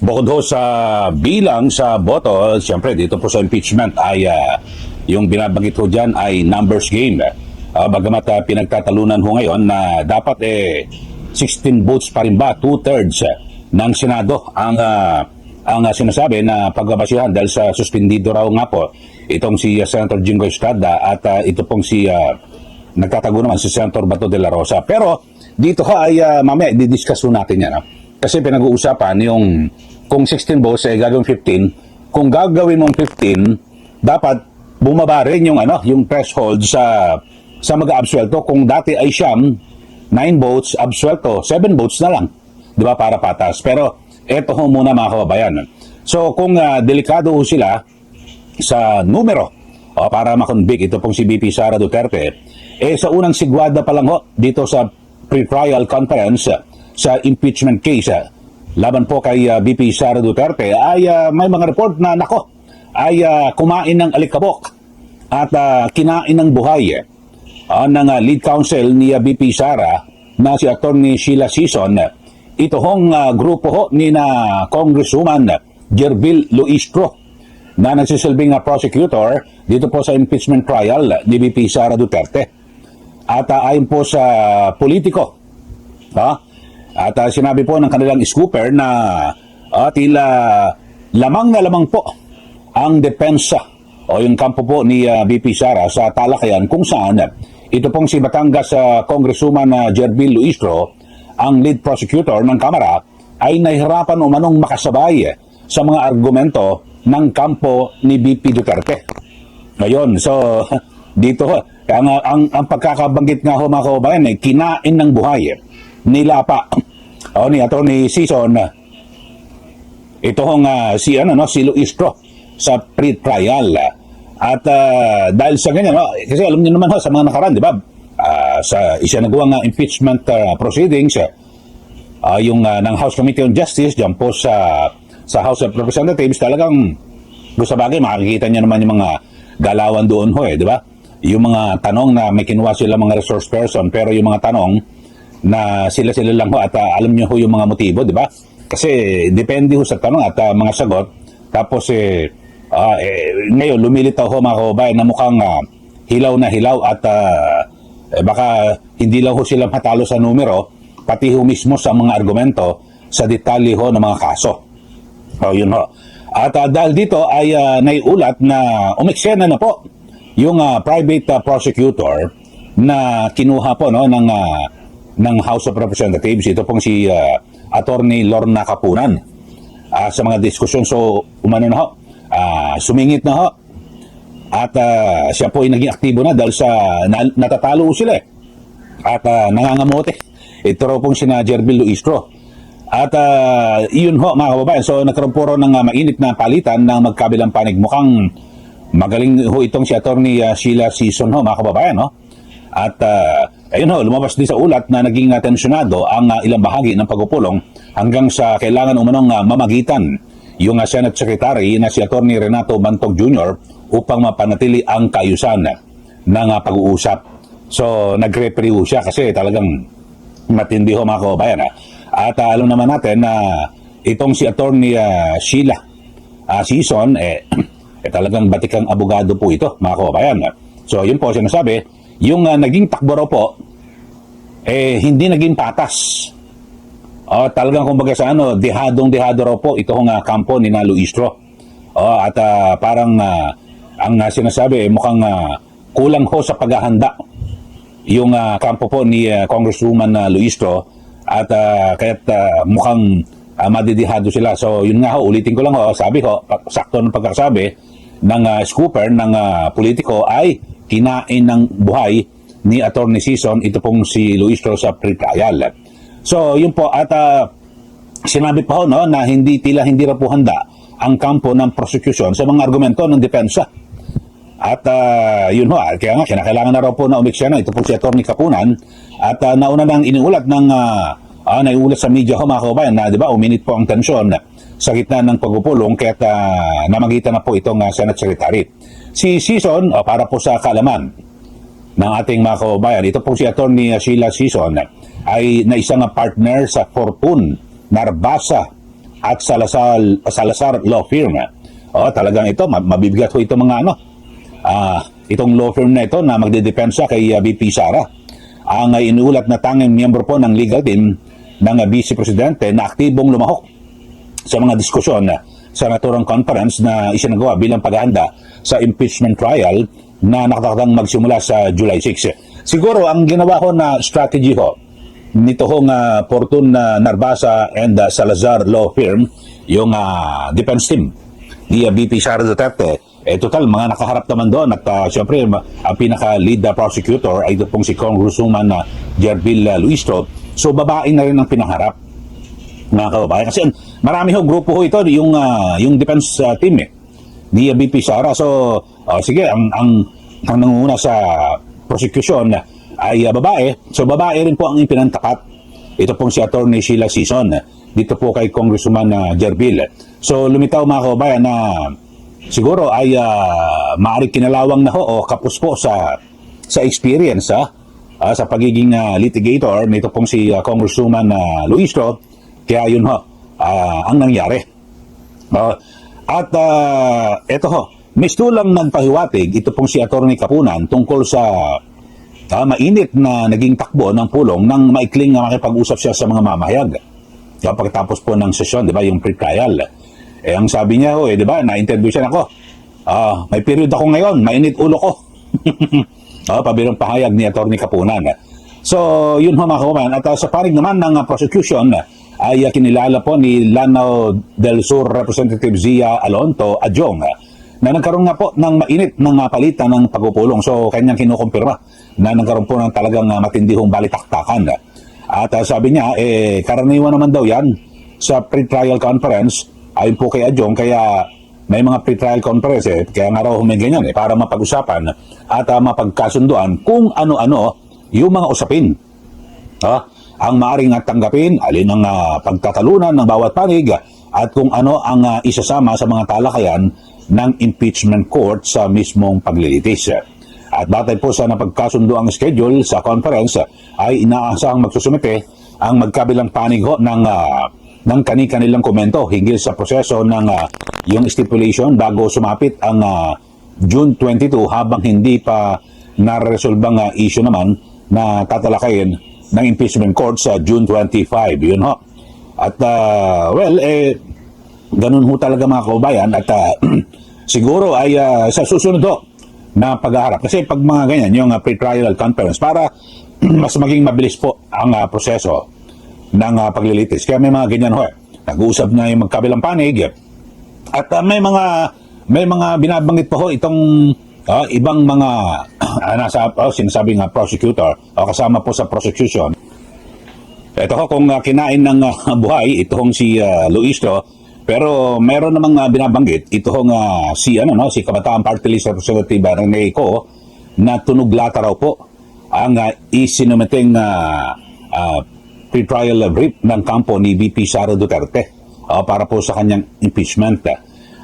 Bukod ho sa bilang sa boto, siyempre dito po sa impeachment ay yung binabanggit ho dyan ay numbers game. Bagamat pinagtatalunan ho ngayon na dapat 16 votes pa rin ba, 2/3 ng Senado ang sinasabi na pagbabasihan dahil sa suspendido raw nga po itong si Senator Jingo Estrada at ito pong si nagtatago naman si Senator Bato de la Rosa. Pero dito ay mamaya i-discuss ho natin yan. Kasi pinag-uusapan yung kung 16 votes ay gagawin 15, kung gagawin mong 15, dapat bumaba rin yung yung threshold sa mag-absuelto. Kung dati ay siyam, 9 votes, absuelto, 7 votes na lang. 'Di ba, para patas. Pero eto ho muna mga kababayan. So kung delikado ho sila sa numero para makonvict ito pong si BP Sara Duterte, sa unang sigwada pa lang ho dito sa pre-trial conference sa impeachment case laban po kay BP Sara Duterte ay may mga report na ay kumain ng alikabok at kinain ng buhay ng lead counsel ni BP Sara na si Attorney Sheila Sison. Ito hong grupo ho ni na Congresswoman Jerbil Luistro na nagsisilbing prosecutor dito po sa impeachment trial ni BP Sara Duterte. At ayon po sa politiko, at sinabi po ng kanilang scooper na tila lamang na lamang po ang depensa o yung kampo po ni BP Sara sa talakayan kung saan ito pong si Batangas Congresswoman Jerbil Luistro, ang lead prosecutor ng Kamara, ay nahihirapan umanong makasabay sa mga argumento ng kampo ni BP Duterte. Ngayon, so dito ang pagkakabanggit nga ho mga kababayan kinain ng buhay nilapa ni Attorney Sison ito hong si Luistro sa pre-trial. At dahil sa ganyan, kasi alam niyo naman sa mga nakaraan, di ba, sa isinagawang impeachment proceedings yung ng House Committee on Justice diyan po sa House of Representatives, talagang gusto bagay makikita niyo naman yung mga galawan doon ho di ba, yung mga tanong na may kinuha sila mga resource person, pero yung mga tanong na sila lang ho at alam niyo ho yung mga motibo, di ba? Kasi depende ho sa tanong at mga sagot. Tapos ngayon lumilitaw ho mga kababayan na mukhang hilaw na hilaw at baka hindi lang ho sila matalo sa numero, pati ho mismo sa mga argumento, sa detalye ho ng mga kaso. Yun ho. At dahil dito ay naiulat na umeksena na po yung private prosecutor na kinuha po ng House of Representatives. Ito pong si Attorney Lorna Kapunan sa mga diskusyon. So umano na ho, sumingit na ho at siya po ay naging aktibo na dahil sa natatalo sila at nangangamote. Ito raw pong sina Jerbil Luistro. At iyon ho mga kababayan, so nagkaroon po ng mainit na palitan ng magkabilang panig. Mukhang magaling ho itong si Attorney Sheila Sison ho mga kababayan At ayun ho, lumabas din sa ulat na naging tensyonado ang ilang bahagi ng pagpupulong hanggang sa kailangan umanong mamagitan yung Senate Secretary na si Attorney Renato Bantog Jr. upang mapanatili ang kaayusan ng pag-uusap. So nag-referee siya kasi talagang matindi ho mga kababayan At alam naman natin na itong si Attorney Sheila Sison talagang batikang abogado po ito mga kababayan. So yun po sinasabi, yung naging takbo raw po hindi naging patas. Talagang kumbaga sa dehadong-dehado raw po itong kampo ni na Luistro. At parang ang sinasabi mukhang kulang ho sa paghahanda yung kampo po ni Congresswoman Luistro at kaya't mukhang madidihado sila. So yun nga ho, ulitin ko lang sabi ho, sakto ng pagkakasabi ng scooper ng politiko ay kinain ng buhay ni Attorney Sison ito pong si Luistro sa pre-trial. So yun po at sinabi pa ho na hindi raw po handa ang kampo ng prosecution sa mga argumento ng depensa. At yun ho, kaya nga kinakailangan na raw po na umiksena ito po si Attorney Kapunan at nauna nang iniulat ng naiulat sa media ho mga kababayan na di ba uminit po ang tensyon sa gitna ng pagpupulong kaya't namagitan na po itong Senate Secretary. Si Sison, para po sa kaalaman ng ating mga kababayan, ito po si Attorney Sheila Sison ay na isang partner sa Fortune Narbasa at Salazar Law Firm. Talagang ito, mabibigat ho ito mga itong law firm na ito na magdedepensa kay VP Sara. Ang inuulat na tanging miyembro po ng legal team ng Vice Presidente na aktibong lumahok sa mga diskusyon sa naturang conference na isinagawa bilang paghahanda sa impeachment trial na nakatakdang magsimula sa July 6. Siguro ang ginawa ko na strategy ho nito hong Fortune Narbasa and Salazar Law Firm, yung defense team ni VP Sara Duterte, total mga nakaharap naman doon at siyempre ang pinaka-lead prosecutor ay ito pong si Congresswoman Jerbil Luistro. So babae na rin ang pinangharap, mga kababayan, kasi marami ho grupo ho ito yung defense team ni VP Sara. So sige, ang nangunguna sa prosecution ay babae. So babae rin po ang ipinantapat. Ito pong si Attorney Sheila Sison dito po kay Congresswoman Jerbil. So lumitaw, mga kababayan, na siguro ay maaari kinalawang na ho o kapos po sa experience sa pagiging litigator nito pong si Congresswoman Luistro. Kaya yun ho ang nangyari. At eto ho, mistulang nagpahiwatig ito pong si Attorney Kapunan tungkol sa mainit na naging takbo ng pulong nang maikling makipag-usap siya sa mga mamahayag. Pagkatapos po ng sesyon, di ba, yung pre-trial. Ang sabi niya ho, di ba, na-interview siya ako. May period ako ngayon, mainit ulo ko. Pabirang pahayag ni Attorney Kapunan. So, yun ho, mga kababayan. At sa panig naman ng prosecution, ay kinilala po ni Lanao del Sur Representative Zia Alonto Adjong na nagkaroon nga po ng mainit ng palitan ng pagpupulong. So, kanyang kinukumpirma na nagkaroon po ng talagang matindihong balitaktakan. At sabi niya, karaniwan naman daw yan sa pre-trial conference, ayon po kay Adjong, kaya may mga pre-trial conference, kaya nga raw may ganyan para mapag-usapan at mapagkasunduan kung ano-ano yung mga usapin. Ang maaring tanggapin, alin ang pagtatalunan ng bawat panig, at kung ano ang isasama sa mga talakayan ng impeachment court sa mismong paglilitis. At batay po sa napagkasundo ang schedule sa conference, ay inaasahang magsusumite ang magkabilang panig ho ng kani-kanilang komento hinggil sa proseso ng yung stipulation bago sumapit ang June 22, habang hindi pa naresolbang issue naman na tatalakayin ng impeachment court sa June 25. Yun ho. At ganun ho talaga, mga kababayan. At siguro ay sa susunod ho na pag-aharap. Kasi pag mga ganyan, yung pre-trial conference, para mas maging mabilis po ang proseso ng paglilitis. Kaya may mga ganyan ho. Nag-uusap na yung magkabilang panig. At may mga binabanggit pa ho itong ibang mga sinasabing prosecutor o kasama po sa prosecution. Ito ho, kung kinain ng buhay, itong si Luistro. Pero meron namang binabanggit itong si Kabataan Party List Representative Rene Co, na tunuglata raw po ang isinumiting pre-trial brief ng kampo ni VP Sara Duterte para po sa kanyang impeachment.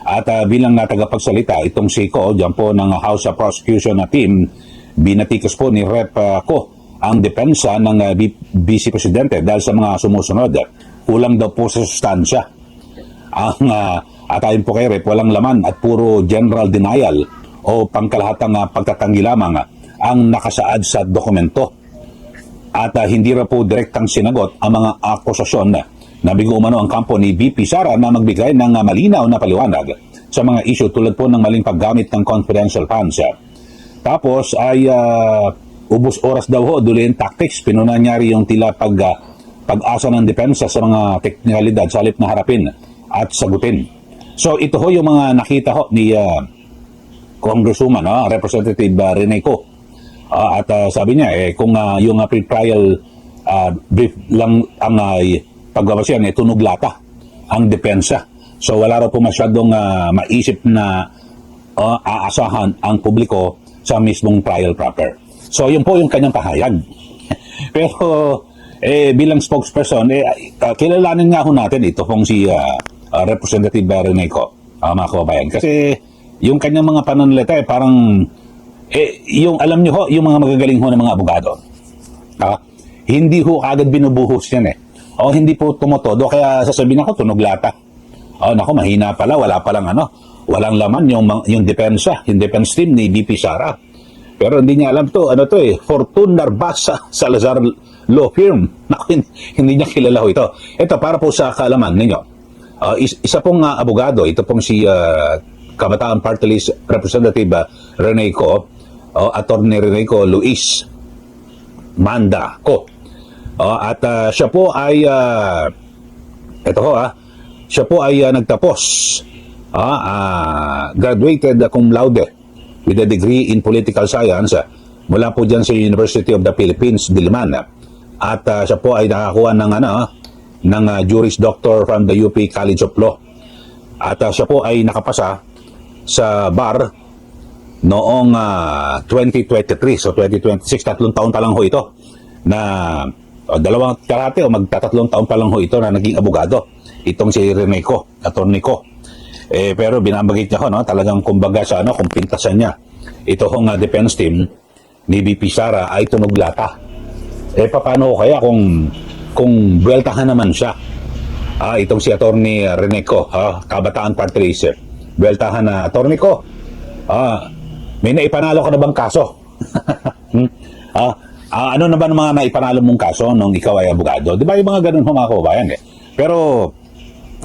At bilang tagapagsalita, itong si Co, dyan po ng House Prosecution Team, binatikas po ni Rep. Co ang depensa ng Vice Presidente dahil sa mga sumusunod. Kulang daw po sa sustansya. At ayon po kay Rep, walang laman at puro general denial o pangkalahatang pagtatanggi lamang ang nakasaad sa dokumento. At hindi ra po direktang sinagot ang mga akusasyon na bigo umano ang kampo ni VP Sara na magbigay ng malinaw na paliwanag sa mga issue tulad po ng maling paggamit ng confidential funds. Tapos ay ubos oras daw ho, duliin tactics, pinunanyari yung tila pag-asa ng depensa sa mga teknikalidad sa halip na harapin at sagutin. So ito ho yung mga nakita ho ni Congresswoman Representative Rene Co. At sabi niya kung yung pre-trial brief lang ang pagbabasihan, tunog lata ang depensa. So wala raw po masyadong maisip na aasahan ang publiko sa mismong trial proper. So yun po yung kanyang pahayag. Pero bilang spokesperson, kilalanin nga ho natin ito pong si Representative Rene Co, mga kababayan. Kasi yung kanyang mga pananalita parang yung alam nyo ho, yung mga magagaling ho ng mga abogado, hindi ho agad binubuhos yan o hindi po tumotodo, kaya sasabihin ako tunog lata. Naku, mahina pala, wala palang walang laman yung defense team ni BP Sara. Pero hindi niya alam Fortune Narbasa Salazar Law Firm. Naku, hindi niya kilala ito. Ito, para po sa kaalaman ninyo. Isa pong abogado, ito pong si Kabataan Party List Representative Rene Co, Attorney Rene Co Luis Manda Co. At siya po ay siya po ay nagtapos, graduated cum laude with a degree in political science mula po dyan sa University of the Philippines, Diliman. At siya po ay nakakuha ng Juris Doctor from the UP College of Law. At siya po ay nakapasa sa bar noong 2023. So 2026, 3 taon pa lang ho ito na dalawang karate o magtatatlong taon pa lang ho ito na naging abogado. Itong si Rene Co, Attorney Co. Pero binabagit niya talagang kumbaga sa kung pintasan niya. Ito hong defense team ni BP Sara ay tunog lata. Paano kaya kung buweltahan naman siya? Itong si Attorney Rene Co, Kabataan Party List. Buweltahan na, Attorney Co, may naipanalo ka na bang kaso? Ano na ba ng mga naipanalo mong kaso nung ikaw ay abogado? Di ba yung mga ganun mga kababayan Pero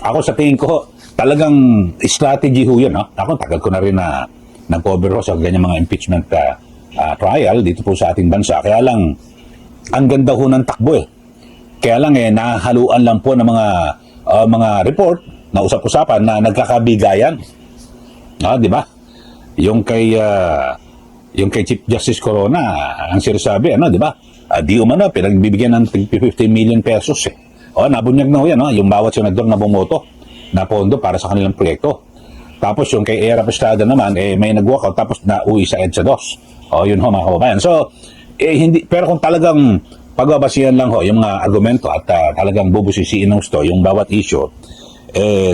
ako sa tingin ko, talagang strategy ho yun. Ako, tagal ko na rin na nag-cover sa ganyan mga impeachment trial dito po sa ating bansa. Kaya lang, ang ganda ho ng takbo Kaya lang nahaluan lang po ng mga report na usap-usapan na nagkakabigayan. Di ba? Yung kay Chief Justice Corona, ang sinasabi, di ba? Di umano, pinagbibigyan ng 50 million pesos nabunyag na ho yan, yung bawat senador na bumoto na pondo para sa kanilang proyekto. Tapos yung kay Era Estrada naman, may nag-walkout tapos nauwi sa EDSA 2. Yun ho mga kababayan. So, hindi, pero kung talagang pagbabasihan lang ho yung mga argumento at talagang bubusisiin ng gusto yung bawat issue,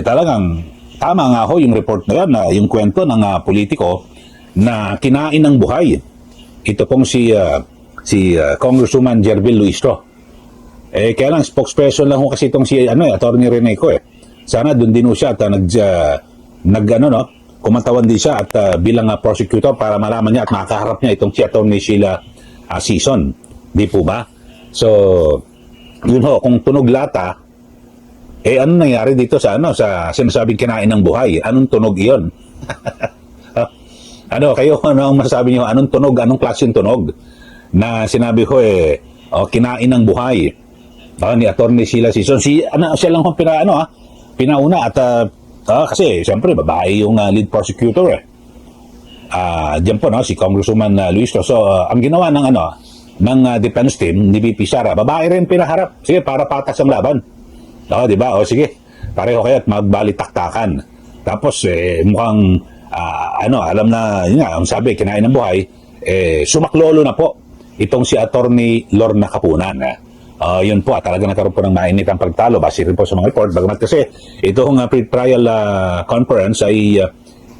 talagang tama nga ho yung report na yan, yung kwento ng politiko na kinain ng buhay. Ito pong si Congresswoman Jervil Luistro. Kaya lang, spokesperson lang ho kasi itong si Attorney Rene Co Sana doon din ho siya at kumatawan din siya at bilang prosecutor para malaman niya at makaharap niya itong si Attorney Sheila Season. Di po ba? So, yun ho, kung tunog lata, ano nangyari dito sa sinasabing kinain ng buhay? Anong tunog iyon? Kayo, ang masasabi niyo? Anong tunog? Anong klaseng tunog? Na sinabi ko kinain ng buhay. Ni Attorney Sheila Season. Siya lang pinauna at kasi siyempre babae yung lead prosecutor diyan po si Congresswoman Luistro. So ang ginawa ng defense team ni BP Sara, babae rin pinaharap. Sige, para patas ang laban. Di ba? Sige, pareho kayo at magbalitaktakan. Tapos mukhang alam na yun nga, ang sabi kinain ng buhay, sumaklolo na po itong si Attorney Lorna Kapunan. Yun po, talaga nagkaroon po ng mainit ang pagtalo base rin po sa mga report. Bagamat kasi itong pre-trial conference ay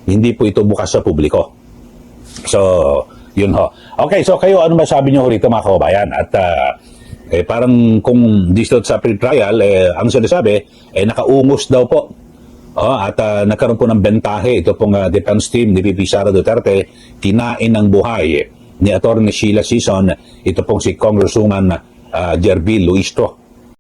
hindi po ito bukas sa publiko. So, yun ho. Okay, so kayo, ano masabi nyo rito mga kababayan? At parang kung dito sa pre-trial, ang sinasabi, nakaungos daw po. At nagkaroon po ng bentahe ito pong defense team ni BP Sara Duterte, kinain ng buhay ni Attorney Sheila Season, ito pong si Congresswoman Jervil Luistro.